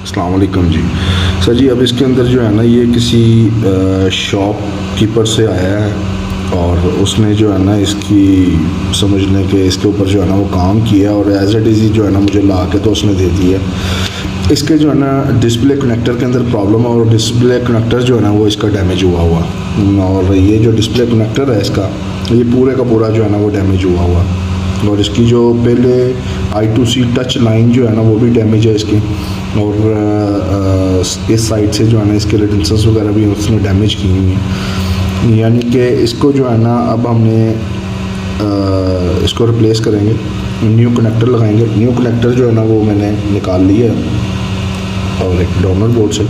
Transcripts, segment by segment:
अस्सलाम वालेकुम जी। सर जी, अब इसके अंदर जो है ना, ये किसी शॉप कीपर से आया है और उसने जो है ना इसकी समझ लें कि इसके ऊपर जो है ना वो काम किया और एज इट इज़ ही जो है ना मुझे ला के तो उसने दे दिया। इसके जो है ना डिस्प्ले कनेक्टर के अंदर प्रॉब्लम है और डिस्प्ले कनेक्टर जो है ना वो इसका डैमेज हुआ और ये जो डिस्प्ले कनेक्टर है इसका, ये पूरे का पूरा जो है ना वो डैमेज हुआ और इसकी जो पहले I2C टच लाइन जो है ना वो भी डैमेज है इसकी और इस साइड से जो है ना इसके रेडिंसेस वगैरह भी उसने डैमेज की हुई हैं। यानी कि इसको जो है ना अब हमने इसको रिप्लेस करेंगे, न्यू कनेक्टर लगाएंगे। न्यू कनेक्टर जो है ना वो मैंने निकाल लिया है और एक डोनर बोर्ड से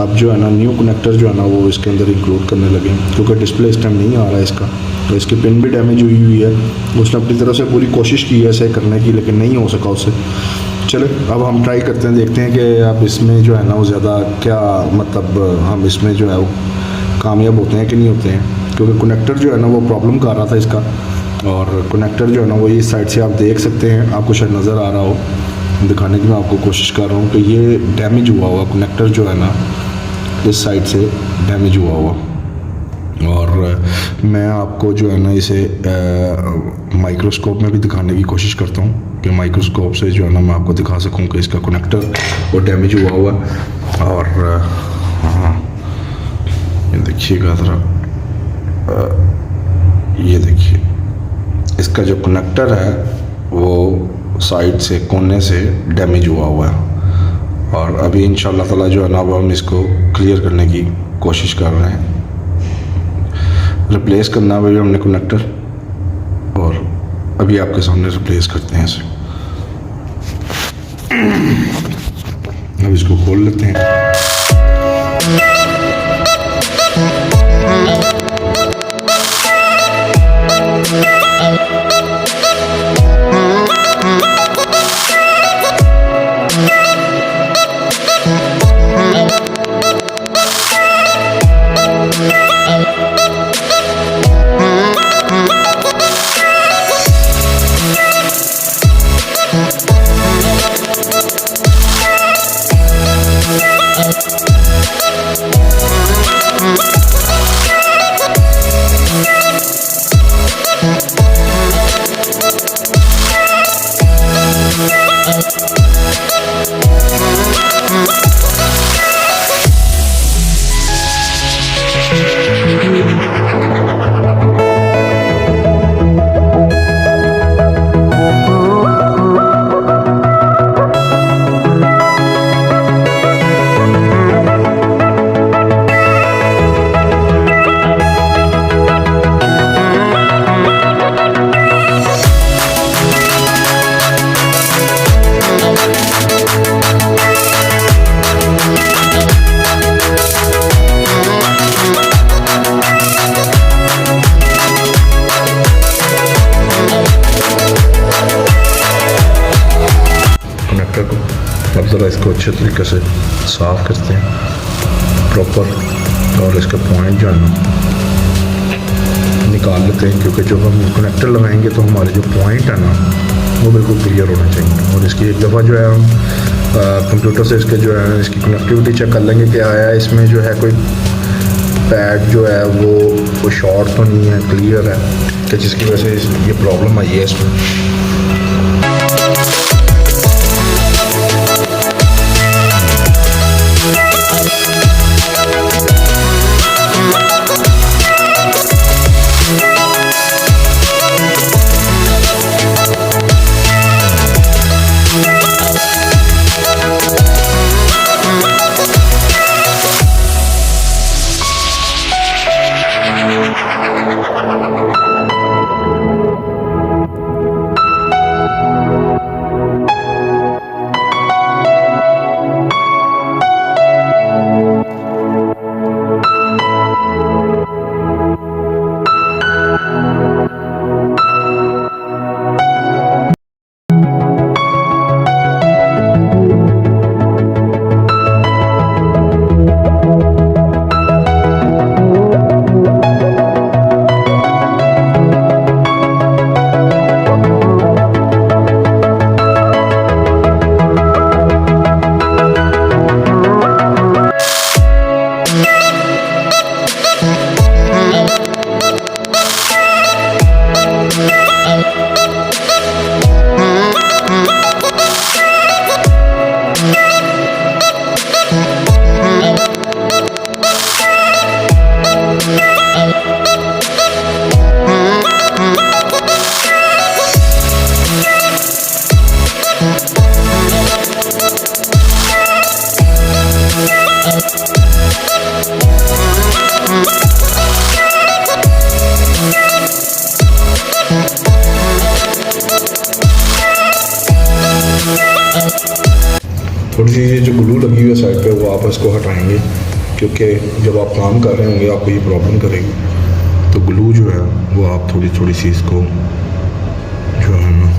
अब जो है ना न्यू कनेक्टर जो है ना वो इसके अंदर इंक्लूड करने लगे, क्योंकि डिस्प्ले इस टाइम नहीं आ रहा है इसका, तो इसकी पिन भी डैमेज हुई है। उसने अपनी तरफ से पूरी कोशिश की है ऐसे करने की, लेकिन नहीं हो सका उससे। चले अब हम ट्राई करते हैं, देखते हैं कि अब इसमें जो है ना वो ज़्यादा क्या मतलब हम इसमें जो है वो कामयाब होते हैं कि नहीं होते हैं, क्योंकि कनेक्टर जो है ना वो प्रॉब्लम कर रहा था इसका। और कनेक्टर जो है ना वो इस साइड से आप देख सकते हैं, आपको शायद नज़र आ रहा हो, दिखाने की मैं आपको कोशिश कर रहा हूँ कि ये डैमेज हुआ कनेक्टर जो है ना इस साइड से डैमेज हुआ और मैं आपको जो है ना इसे माइक्रोस्कोप में भी दिखाने की कोशिश करता हूँ कि माइक्रोस्कोप से जो है ना मैं आपको दिखा सकूँ कि इसका कनेक्टर वो डैमेज हुआ और हाँ, ये देखिएगा ज़रा, ये देखिए इसका जो कनेक्टर है वो साइड से कोने से डैमेज हुआ है और अभी इंशाल्लाह ताला जो है ना अब हम इसको क्लियर करने की कोशिश कर रहे हैं। रिप्लेस करना है हमने कनेक्टर और अभी आपके सामने रिप्लेस करते हैं इसे। अब इसको खोल लेते हैं। अब ज़रा इसको अच्छे तरीके से साफ़ करते हैं प्रॉपर और इसका पॉइंट जो है ना निकाल लेते हैं, क्योंकि जब हम कनेक्टर लगाएंगे तो हमारे जो पॉइंट है ना वो बिल्कुल क्लियर होना चाहिए। और इसकी एक दफ़ा जो है हम कंप्यूटर से इसके जो है इसकी कनेक्टिविटी चेक कर लेंगे कि आया इसमें जो है कोई पैड जो है वो शॉर्ट तो नहीं है, क्लियर है, कि जिसकी वजह से ये प्रॉब्लम आई है इसमें। थोड़ी सी जो ग्लू लगी हुई है साइड पे वो आप इसको हटाएंगे, क्योंकि जब आप काम कर रहे होंगे आपको ये प्रॉब्लम करेगी। तो ग्लू जो है वो आप थोड़ी थोड़ी सी इसको जो है ना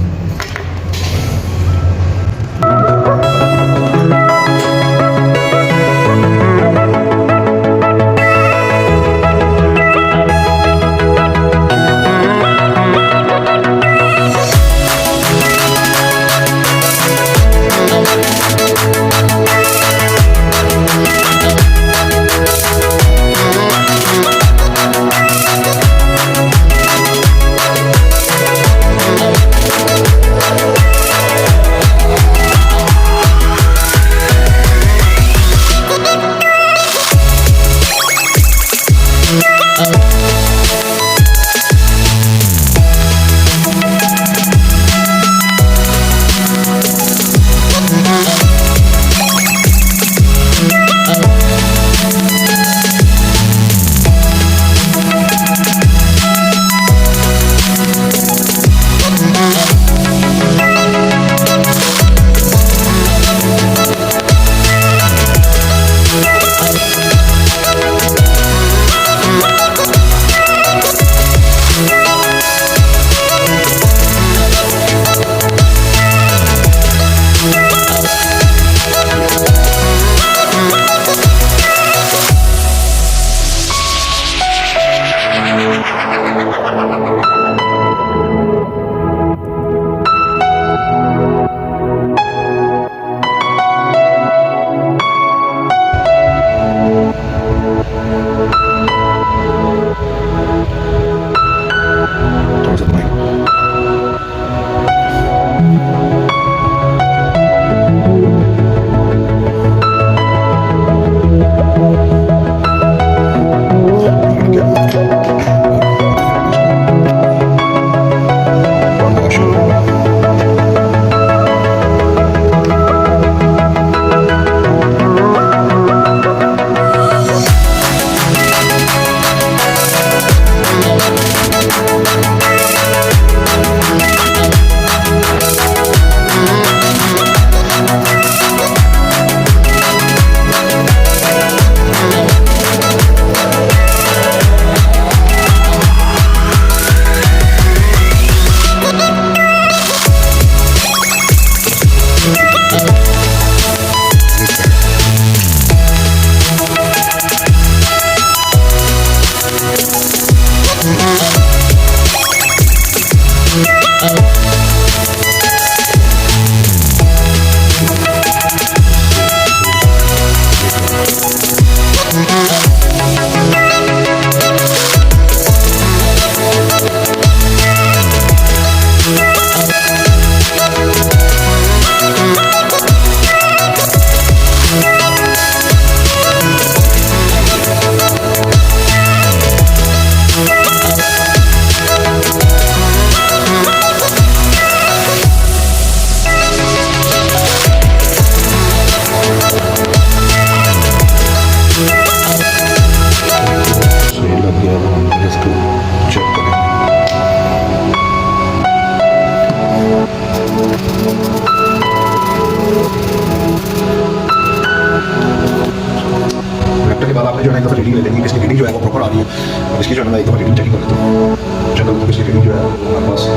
बाद आपने जो है एक दफ़ा रीडिंग ले लेंगे, इसकी रीडिंग जो है वो प्रॉपर आ रही है। और इसकी जो है मैं एक दफ़ा रीडिंग चेक कर लेता हूँ, चेक कर लेता हूँ इसकी रीडिंग जो है वो हमारे पास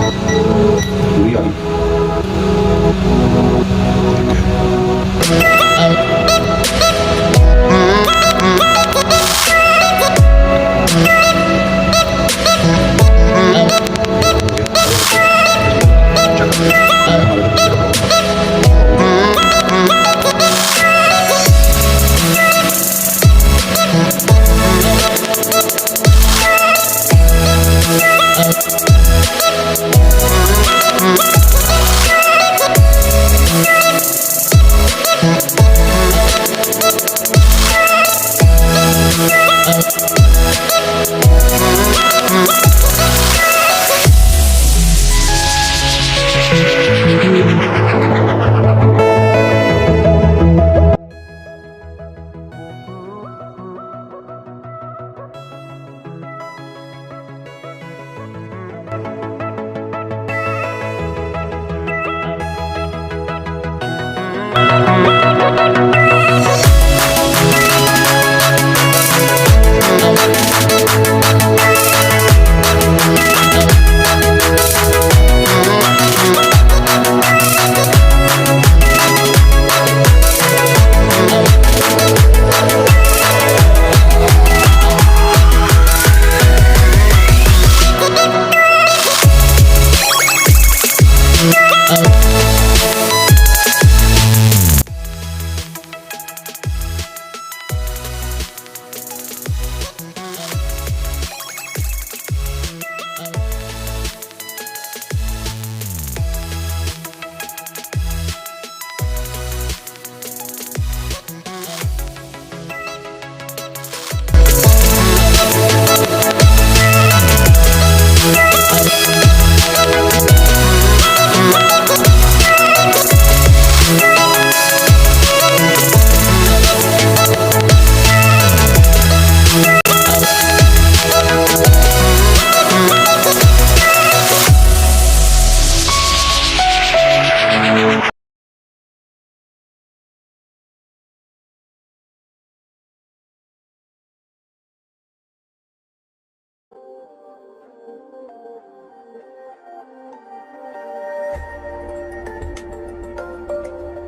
पूरी आ रही है।